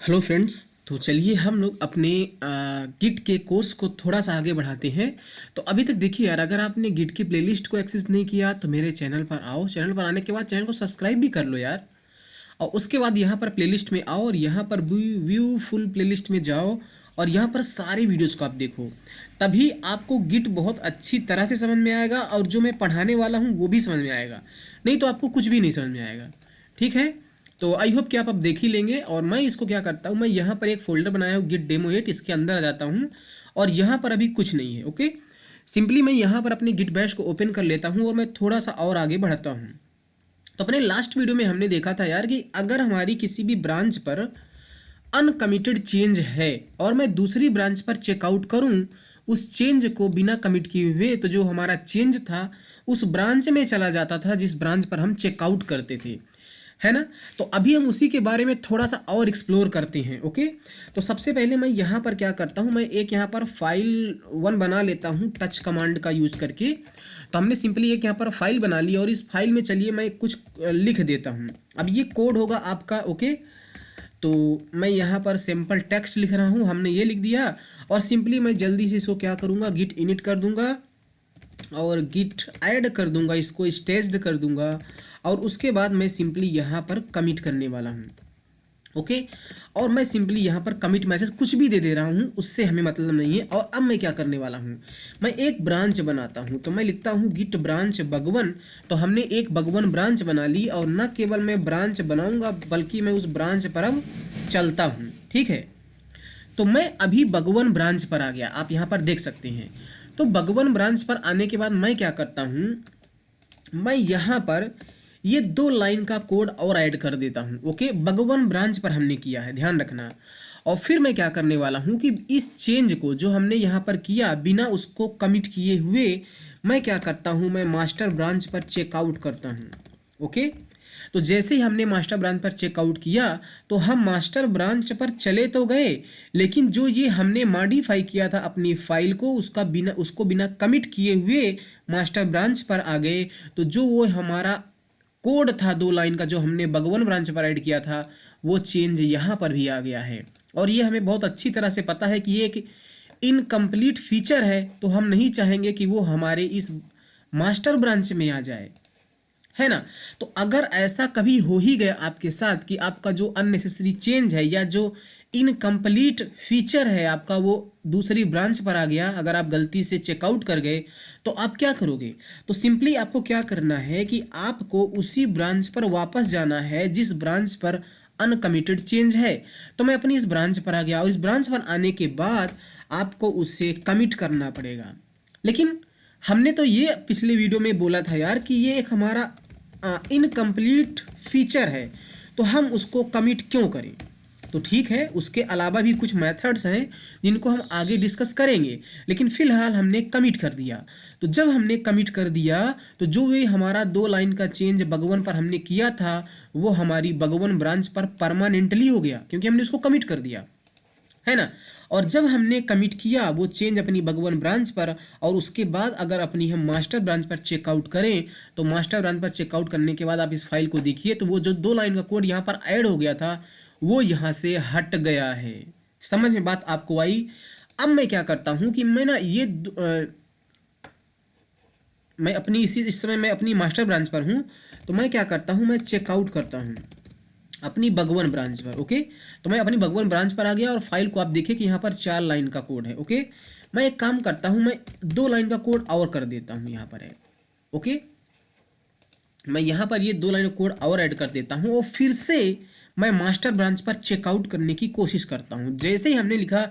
Hello friends. तो चलिए हम लोग अपने गिट के कोर्स को थोड़ा सा आगे बढ़ाते हैं। तो अभी तक देखिए यार, अगर आपने गिट की प्लेलिस्ट को एक्सेस नहीं किया तो मेरे चैनल पर आओ। चैनल पर आने के बाद चैनल को सब्सक्राइब भी कर लो यार। और उसके बाद यहाँ पर प्लेलिस्ट में आओ और यहाँ पर व्यू फुल प्लेलिस्ट में जाओ और यहाँ पर सारे वीडियोज़ को आप देखो। तभी आपको गिट बहुत अच्छी तरह से समझ में आएगा और जो मैं पढ़ाने वाला हूँ वो भी समझ में आएगा। नहीं तो आपको कुछ भी नहीं समझ में आएगा। ठीक है, तो आई होप कि आप अब देख ही लेंगे। और मैं इसको क्या करता हूँ, मैं यहाँ पर एक फोल्डर बनाया हूँ गिट डेमो 8, इसके अंदर आ जाता हूँ और यहाँ पर अभी कुछ नहीं है। ओके, सिंपली मैं यहाँ पर अपने गिट बैश को ओपन कर लेता हूँ और मैं थोड़ा सा और आगे बढ़ता हूँ। तो अपने लास्ट वीडियो में हमने देखा था यार कि अगर हमारी किसी भी ब्रांच पर अनकमिटेड चेंज है और मैं दूसरी ब्रांच पर चेकआउट करूं उस चेंज को बिना कमिट किए हुए, तो जो हमारा चेंज था उस ब्रांच में चला जाता था जिस ब्रांच पर हम चेकआउट करते थे, है ना। तो अभी हम उसी के बारे में थोड़ा सा और एक्सप्लोर करते हैं। ओके, तो सबसे पहले मैं यहाँ पर क्या करता हूँ, मैं एक यहाँ पर फाइल वन बना लेता हूँ टच कमांड का यूज करके। तो हमने सिंपली एक यहाँ पर फाइल बना ली और इस फाइल में चलिए मैं कुछ लिख देता हूँ। अब ये कोड होगा आपका। ओके, तो मैं यहाँ पर सिंपल टेक्स्ट लिख रहा हूँ, हमने ये लिख दिया और सिंपली मैं जल्दी से इसको क्या करूँगा, गिट इनिट कर दूँगा और गिट ऐड कर दूंगा, इसको स्टेज्ड कर दूंगा और उसके बाद मैं सिंपली यहाँ पर कमिट करने वाला हूँ। ओके, और मैं सिंपली यहाँ पर कमिट मैसेज कुछ भी दे रहा हूँ, उससे हमें मतलब नहीं है। और अब मैं क्या करने वाला हूँ, मैं एक ब्रांच बनाता हूँ। तो मैं लिखता हूँ गिट ब्रांच बगवन। तो हमने एक बगवन ब्रांच बना ली और न केवल मैं ब्रांच बनाऊँगा बल्कि मैं उस ब्रांच पर अब चलता हूँ। ठीक है, तो मैं अभी बगवन ब्रांच पर आ गया, आप यहाँ पर देख सकते हैं। तो बगवन ब्रांच पर आने के बाद मैं क्या करता हूँ, मैं यहाँ पर ये 2 लाइन का कोड और ऐड कर देता हूँ। ओके, बगवन ब्रांच पर हमने किया है, ध्यान रखना। और फिर मैं क्या करने वाला हूँ कि इस चेंज को जो हमने यहाँ पर किया बिना उसको कमिट किए हुए मैं क्या करता हूँ, मैं मास्टर ब्रांच पर चेकआउट करता हूँ। ओके, तो जैसे ही हमने मास्टर ब्रांच पर चेकआउट किया तो हम मास्टर ब्रांच पर चले तो गए, लेकिन जो ये हमने मॉडिफाई किया था अपनी फाइल को उसको बिना कमिट किए हुए मास्टर ब्रांच पर आ गए। तो जो वो हमारा कोड था 2 लाइन का जो हमने बगवन ब्रांच पर ऐड किया था वो चेंज यहाँ पर भी आ गया है। और ये हमें बहुत अच्छी तरह से पता है कि ये एक इनकम्प्लीट फीचर है, तो हम नहीं चाहेंगे कि वो हमारे इस मास्टर ब्रांच में आ जाए, है ना। तो अगर ऐसा कभी हो ही गया आपके साथ कि आपका जो अननेसेसरी चेंज है या जो इनकम्प्लीट फीचर है आपका वो दूसरी ब्रांच पर आ गया, अगर आप गलती से चेकआउट कर गए तो आप क्या करोगे। तो सिंपली आपको क्या करना है कि आपको उसी ब्रांच पर वापस जाना है जिस ब्रांच पर अनकमिटेड चेंज है। तो मैं अपनी इस ब्रांच पर आ गया और इस ब्रांच पर आने के बाद आपको उसे कमिट करना पड़ेगा। लेकिन हमने तो ये पिछले वीडियो में बोला था यार कि ये एक हमारा इनकम्प्लीट फीचर है, तो हम उसको कमिट क्यों करें। तो ठीक है, उसके अलावा भी कुछ मेथड्स हैं जिनको हम आगे डिस्कस करेंगे, लेकिन फिलहाल हमने कमिट कर दिया। तो जब हमने कमिट कर दिया तो जो ये हमारा 2 लाइन का चेंज बगवन पर हमने किया था वो हमारी बगवन ब्रांच पर परमानेंटली हो गया क्योंकि हमने उसको कमिट कर दिया, है ना। और जब हमने कमिट किया वो चेंज अपनी बगवन ब्रांच पर और उसके बाद अगर अपनी हम मास्टर ब्रांच पर चेकआउट करें तो मास्टर ब्रांच पर चेकआउट करने के बाद आप इस फाइल को देखिए तो वो जो 2 लाइन का कोड यहाँ पर ऐड हो गया था वो यहाँ से हट गया है। समझ में बात आपको आई। अब मैं क्या करता हूँ कि मैं ना ये मैं अपनी इस समय मैं अपनी मास्टर ब्रांच पर हूँ, तो मैं क्या करता हूँ, मैं चेकआउट करता हूँ अपनी बगवन ब्रांच पर। ओके, तो मैं अपनी बगवन ब्रांच पर आ गया और फाइल को आप देखिए कि यहाँ पर 4 लाइन का कोड है। ओके, मैं एक काम करता हूँ, मैं 2 लाइन का कोड और कर देता हूँ यहाँ पर है। ओके, मैं यहाँ पर ये 2 लाइन का कोड और ऐड कर देता हूँ और फिर से मैं मास्टर ब्रांच पर चेकआउट करने की कोशिश करता हूँ। जैसे ही हमने लिखा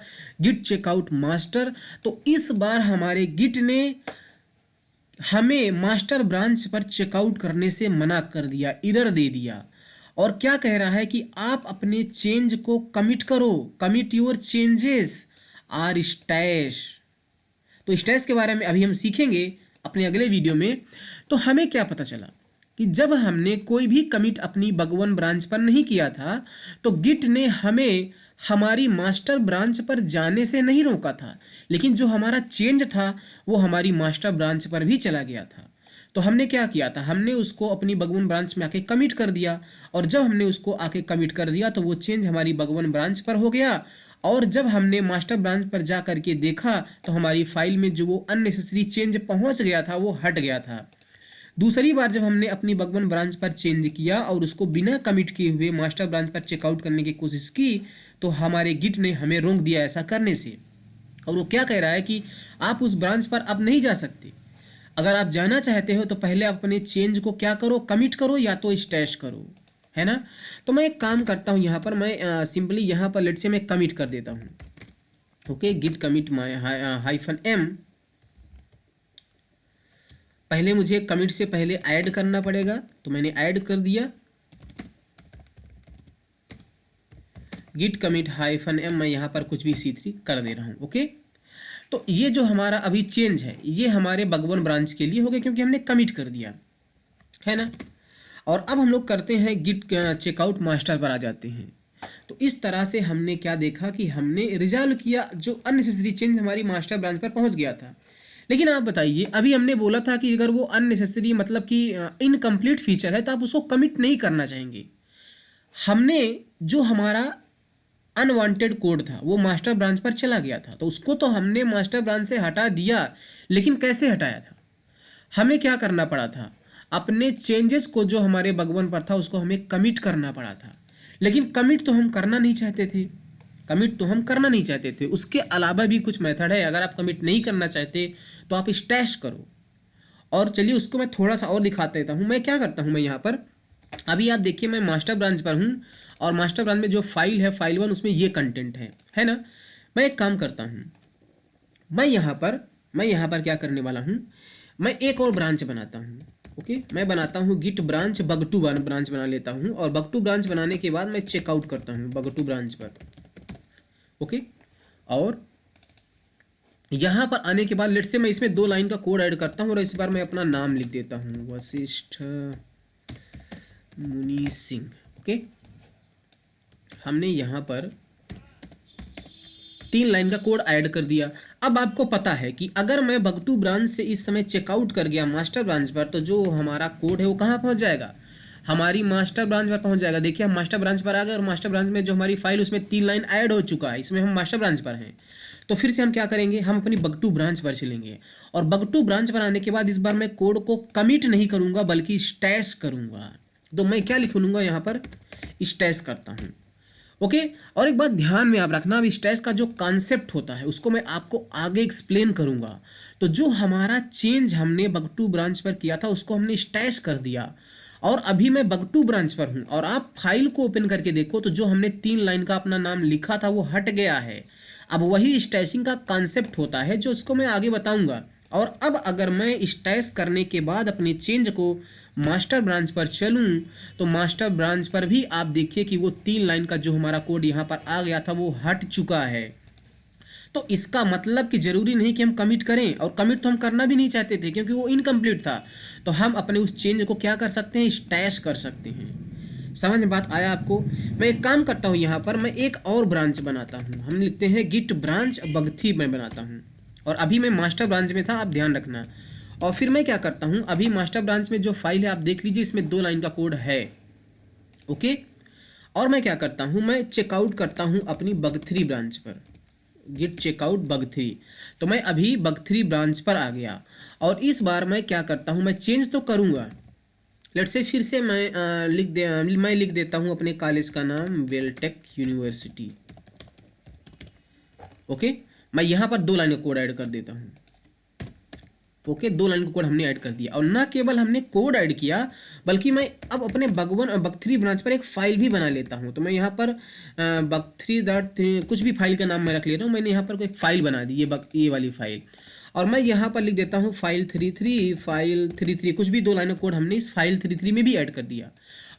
गिट चेकआउट मास्टर, तो इस बार हमारे गिट ने हमें मास्टर ब्रांच पर चेकआउट करने से मना कर दिया, एरर दे दिया। और क्या कह रहा है कि आप अपने चेंज को कमिट करो, commit your changes or stash. तो स्टैश के बारे में अभी हम सीखेंगे अपने अगले वीडियो में। तो हमें क्या पता चला कि जब हमने कोई भी कमिट अपनी बगवन ब्रांच पर नहीं किया था तो गिट ने हमें हमारी मास्टर ब्रांच पर जाने से नहीं रोका था, लेकिन जो हमारा चेंज था वो हमारी मास्टर ब्रांच पर भी चला गया था। तो हमने क्या किया था, हमने उसको अपनी बगवन ब्रांच में आके कमिट कर दिया, और जब हमने उसको आके कमिट कर दिया तो वो चेंज हमारी बगवन ब्रांच पर हो गया, और जब हमने मास्टर ब्रांच पर जा करके देखा तो हमारी फाइल में जो वो अननेसेसरी चेंज पहुंच गया था वो हट गया था। दूसरी बार जब हमने अपनी बगवन ब्रांच पर चेंज किया और उसको बिना कमिट किए हुए मास्टर ब्रांच पर चेकआउट करने की कोशिश की, तो हमारे गिट ने हमें रोक दिया ऐसा करने से, और वो क्या कह रहा है कि आप उस ब्रांच पर अब नहीं जा सकते। अगर आप जाना चाहते हो तो पहले आप अपने चेंज को क्या करो, कमिट करो या तो स्टैश करो, है ना। तो मैं एक काम करता हूँ, यहाँ पर मैं सिंपली यहाँ पर लेट से मैं कमिट कर देता हूँ। Okay, git commit my -m। पहले मुझे कमिट से पहले ऐड करना पड़ेगा, तो मैंने ऐड कर दिया गिट कमिट -m। मैं यहाँ पर कुछ भी C3 कर दे रहा हूँ। ओके, तो ये जो हमारा अभी चेंज है ये हमारे बगवन ब्रांच के लिए हो गया क्योंकि हमने कमिट कर दिया, है ना। और अब हम लोग करते हैं गिट चेकआउट मास्टर पर आ जाते हैं। तो इस तरह से हमने क्या देखा कि हमने रिजॉल्व किया जो अननेसेसरी चेंज हमारी मास्टर ब्रांच पर पहुंच गया था। लेकिन आप बताइए, अभी हमने बोला था कि अगर वो अननेसेसरी मतलब कि इनकम्प्लीट फीचर है तो आप उसको कमिट नहीं करना चाहेंगे। हमने जो हमारा अनवांटेड कोड था वो मास्टर ब्रांच पर चला गया था, तो उसको तो हमने मास्टर ब्रांच से हटा दिया, लेकिन कैसे हटाया था, हमें क्या करना पड़ा था, अपने चेंजेस को जो हमारे बगवन पर था उसको हमें कमिट करना पड़ा था। लेकिन कमिट तो हम करना नहीं चाहते थे, कमिट तो हम करना नहीं चाहते थे। उसके अलावा भी कुछ मेथड है, अगर आप कमिट नहीं करना चाहते तो आप स्टैश करो। और चलिए उसको मैं थोड़ा सा और दिखा देता हूँ। मैं क्या करता हूँ, मैं यहाँ पर अभी आप देखिए मैं मास्टर ब्रांच पर हूँ, और मास्टर ब्रांच में जो फाइल है फाइल 1 उसमें ये कंटेंट है ना। मैं एक काम करता हूँ, मैं यहाँ पर क्या करने वाला हूँ, मैं एक और ब्रांच बनाता हूँ। ओके, मैं बनाता हूँ गिट ब्रांच bug2 ब्रांच बना लेता हूँ, और bug2 ब्रांच बनाने के बाद मैं चेकआउट करता हूँ bug2 ब्रांच पर। ओके, और यहाँ पर आने के बाद लेट से मैं इसमें 2 लाइन का कोड ऐड करता हूँ, और इस बार मैं अपना नाम लिख देता हूँ, वशिष्ठ मुनि सिंह। ओके, हमने यहाँ पर 3 लाइन का कोड ऐड कर दिया। अब आपको पता है कि अगर मैं bug2 ब्रांच से इस समय चेकआउट कर गया मास्टर ब्रांच पर, तो जो हमारा कोड है वो कहाँ पहुँच जाएगा, हमारी मास्टर ब्रांच पर पहुँच जाएगा। देखिए हम मास्टर ब्रांच पर आ गए, और मास्टर ब्रांच में जो हमारी फाइल उसमें 3 लाइन ऐड हो चुका है, इसमें हम मास्टर ब्रांच पर हैं। तो फिर से हम क्या करेंगे, हम अपनी bug2 ब्रांच पर चलेंगे, और bug2 ब्रांच पर आने के बाद इस बार मैं कोड को कमिट नहीं करूँगा बल्कि स्टैश करूँगा। तो मैं क्या लिख लूँगा यहाँ पर, स्टैश करता हूँ। ओके, और एक बात ध्यान में आप रखना, अब स्टैश का जो कॉन्सेप्ट होता है उसको मैं आपको आगे एक्सप्लेन करूँगा। तो जो हमारा चेंज हमने bug2 ब्रांच पर किया था उसको हमने स्टैश कर दिया, और अभी मैं bug2 ब्रांच पर हूँ, और आप फाइल को ओपन करके देखो तो जो हमने 3 लाइन का अपना नाम लिखा था वो हट गया है। अब वही स्टैशिंग का कॉन्सेप्ट होता है जो उसको मैं आगे बताऊंगा। और अब अगर मैं स्टैश करने के बाद अपने चेंज को मास्टर ब्रांच पर चलूं, तो मास्टर ब्रांच पर भी आप देखिए कि वो 3 लाइन का जो हमारा कोड यहाँ पर आ गया था वो हट चुका है। तो इसका मतलब कि ज़रूरी नहीं कि हम कमिट करें, और कमिट तो हम करना भी नहीं चाहते थे क्योंकि वो इनकम्प्लीट था। तो हम अपने उस चेंज को क्या कर सकते हैं, स्टैश कर सकते हैं। समझ में बात आया आपको। मैं एक काम करता हूँ, यहाँ पर मैं एक और ब्रांच बनाता हूँ, हम लिखते हैं गिट ब्रांच bug3 में बनाता हूँ, और अभी मैं मास्टर ब्रांच में था, आप ध्यान रखना। और फिर मैं क्या करता हूँ, अभी मास्टर ब्रांच में जो फाइल है आप देख लीजिए, इसमें 2 लाइन का कोड है। ओके, और मैं क्या करता हूँ, मैं चेकआउट करता हूँ अपनी bug3 ब्रांच पर, गिट चेकआउट bug3। तो मैं अभी bug3 ब्रांच पर आ गया, और इस बार मैं क्या करता हूँ, मैं चेंज तो करूँगा। लेट्स से फिर से मैं लिख देता हूँ अपने कॉलेज का नाम वेलटेक यूनिवर्सिटी। ओके, मैं यहाँ पर 2 लाइन का कोड ऐड कर देता हूँ। ओके, 2 लाइन का कोड हमने ऐड कर दिया, और ना केवल हमने कोड ऐड किया बल्कि मैं अब अपने bug3 ब्रांच पर एक फ़ाइल भी बना लेता हूँ। तो मैं यहाँ पर bug3 कुछ भी फाइल का नाम मैं रख ले रहा हूँ। मैंने यहाँ पर एक फ़ाइल बना दी, ये वाली फ़ाइल, और मैं यहाँ पर लिख देता हूँ फाइल 33 कुछ भी 2 लाइन का कोड हमने इस फाइल 33 में भी ऐड कर दिया।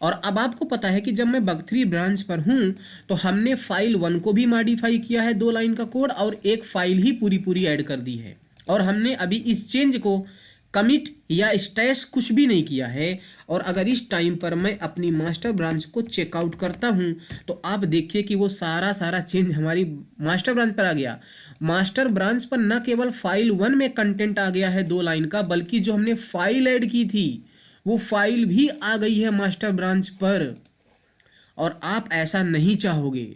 और अब आपको पता है कि जब मैं bug3 ब्रांच पर हूँ तो हमने फाइल 1 को भी मॉडिफाई किया है 2 लाइन का कोड, और एक फाइल ही पूरी ऐड कर दी है, और हमने अभी इस चेंज को कमिट या स्टैश कुछ भी नहीं किया है। और अगर इस टाइम पर मैं अपनी मास्टर ब्रांच को चेकआउट करता हूं तो आप देखिए कि वो सारा चेंज हमारी मास्टर ब्रांच पर आ गया। मास्टर ब्रांच पर न केवल फाइल 1 में कंटेंट आ गया है 2 लाइन का, बल्कि जो हमने फाइल ऐड की थी वो फाइल भी आ गई है मास्टर ब्रांच पर। और आप ऐसा नहीं चाहोगे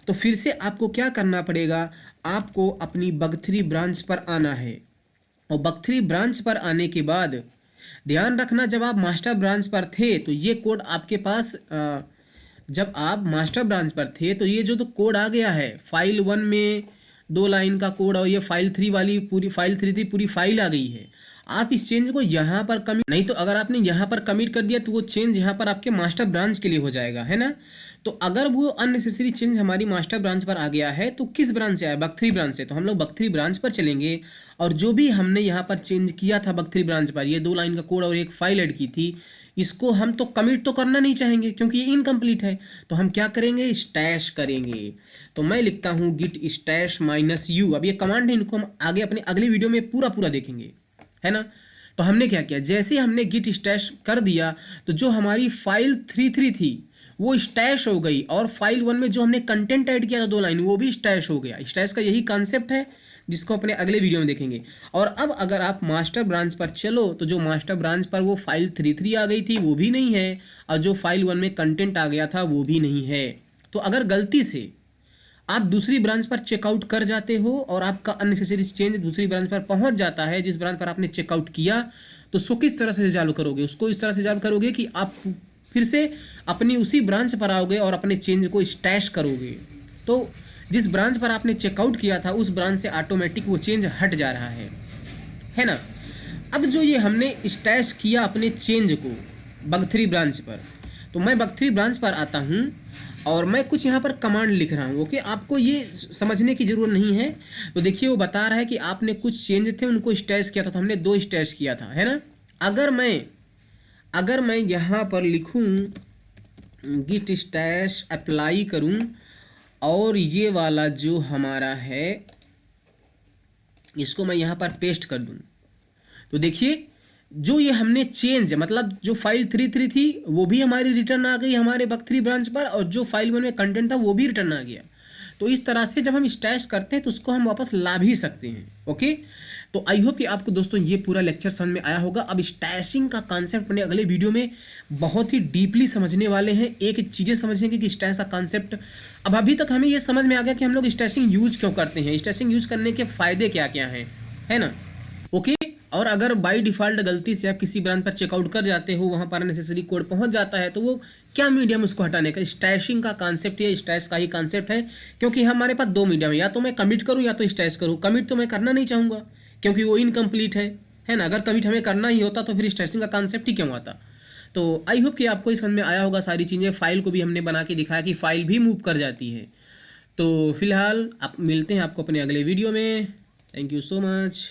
तो फिर से आपको क्या करना पड़ेगा, आपको अपनी बग3 ब्रांच पर आना है। और बग3 ब्रांच पर आने के बाद ध्यान रखना, जब आप मास्टर ब्रांच पर थे तो ये कोड आपके पास जब आप मास्टर ब्रांच पर थे तो ये जो तो कोड आ गया है फाइल 1 में 2 लाइन का कोड, और ये फाइल 3 वाली पूरी फाइल 3 थी, पूरी फाइल आ गई है। आप इस चेंज को यहाँ पर कमिट नहीं, तो अगर आपने यहाँ पर कमिट कर दिया तो वो चेंज यहाँ पर आपके मास्टर ब्रांच के लिए हो जाएगा, है ना। तो अगर वो अननेसेसरी चेंज हमारी मास्टर ब्रांच पर आ गया है तो किस ब्रांच से आया, बग3 ब्रांच से। तो हम लोग बग3 ब्रांच पर चलेंगे और जो भी हमने यहाँ पर चेंज किया था बग3 ब्रांच पर, ये 2 लाइन का कोड और एक फाइल ऐड की थी, इसको हम तो कमिट तो करना नहीं चाहेंगे क्योंकि ये इनकम्प्लीट है। तो हम क्या करेंगे, स्टैश करेंगे। तो मैं लिखता हूँ गिट स्टैश -u। अब ये कमांड है, इनको हम आगे अपने अगले वीडियो में पूरा देखेंगे, है ना। तो हमने क्या किया, जैसे हमने गिट स्टैश कर दिया तो जो हमारी फाइल 3 थी वो स्टैश हो गई, और फाइल 1 में जो हमने कंटेंट ऐड किया था 2 लाइन वो भी स्टैश हो गया। स्टैश का यही कॉन्सेप्ट है जिसको अपने अगले वीडियो में देखेंगे। और अब अगर आप मास्टर ब्रांच पर चलो तो जो मास्टर ब्रांच पर वो फाइल 3 आ गई थी वो भी नहीं है, और जो फाइल 1 में कंटेंट आ गया था वो भी नहीं है। तो अगर गलती से आप दूसरी ब्रांच पर चेकआउट कर जाते हो और आपका अननेसेसरी चेंज दूसरी ब्रांच पर पहुंच जाता है जिस ब्रांच पर आपने चेकआउट किया, तो उसको किस तरह से रिजॉल्व करोगे, उसको इस तरह से रिजॉल्व करोगे कि आप फिर से अपनी उसी ब्रांच पर आओगे और अपने चेंज को स्टैश करोगे। तो जिस ब्रांच पर आपने चेकआउट किया था उस ब्रांच से ऑटोमेटिक वो चेंज हट जा रहा है ना। अब जो ये हमने स्टैश किया अपने चेंज को बग3 ब्रांच पर, तो मैं बग3 ब्रांच पर आता हूँ और मैं कुछ यहाँ पर कमांड लिख रहा हूँ। ओके, आपको ये समझने की ज़रूरत नहीं है। तो देखिए वो बता रहा है कि आपने कुछ चेंज थे उनको स्टैश किया था, तो हमने 2 स्टैश किया था, है ना। अगर मैं यहाँ पर लिखूँ गिट स्टैश अप्लाई करूँ और ये वाला जो हमारा है इसको मैं यहाँ पर पेस्ट कर दूँ, तो देखिए जो ये हमने चेंज मतलब जो फाइल 3 थी वो भी हमारी रिटर्न आ गई हमारे बग3 ब्रांच पर, और जो फाइल 1 में कंटेंट था वो भी रिटर्न आ गया। तो इस तरह से जब हम स्टैश करते हैं तो उसको हम वापस ला भी सकते हैं। ओके, तो आई होप कि आपको दोस्तों ये पूरा लेक्चर समझ में आया होगा। अब स्टैशिंग का कॉन्सेप्ट अपने अगले वीडियो में बहुत ही डीपली समझने वाले हैं, एक एक चीज़ें समझेंगे कि स्टैश का कॉन्सेप्ट। अब अभी तक हमें ये समझ में आ गया कि हम लोग स्टैशिंग यूज क्यों करते हैं, स्टैशिंग यूज करने के फ़ायदे क्या क्या हैं, है ना। ओके, और अगर बाय डिफ़ॉल्ट गलती से आप किसी ब्रांच पर चेकआउट कर जाते हो, वहाँ पर अननेसेसरी कोड पहुँच जाता है, तो वो क्या मीडियम उसको हटाने का, स्टैशिंग का कॉन्सेप्ट या स्टैश का ही कॉन्सेप्ट है। क्योंकि हमारे पास 2 मीडियम है, या तो मैं कमिट करूँ या तो स्टैश करूँ। कमिट तो मैं करना नहीं चाहूँगा क्योंकि वो इनकम्प्लीट है ना। अगर कमिट हमें करना ही होता तो फिर स्टैशिंग का कॉन्सेप्ट ही क्यों आता। तो आई होप कि आपको इस समझ में आया होगा सारी चीज़ें। फाइल को भी हमने बना के दिखाया कि फाइल भी मूव कर जाती है। तो फिलहाल आप मिलते हैं आपको अपने अगले वीडियो में। Thank you so much.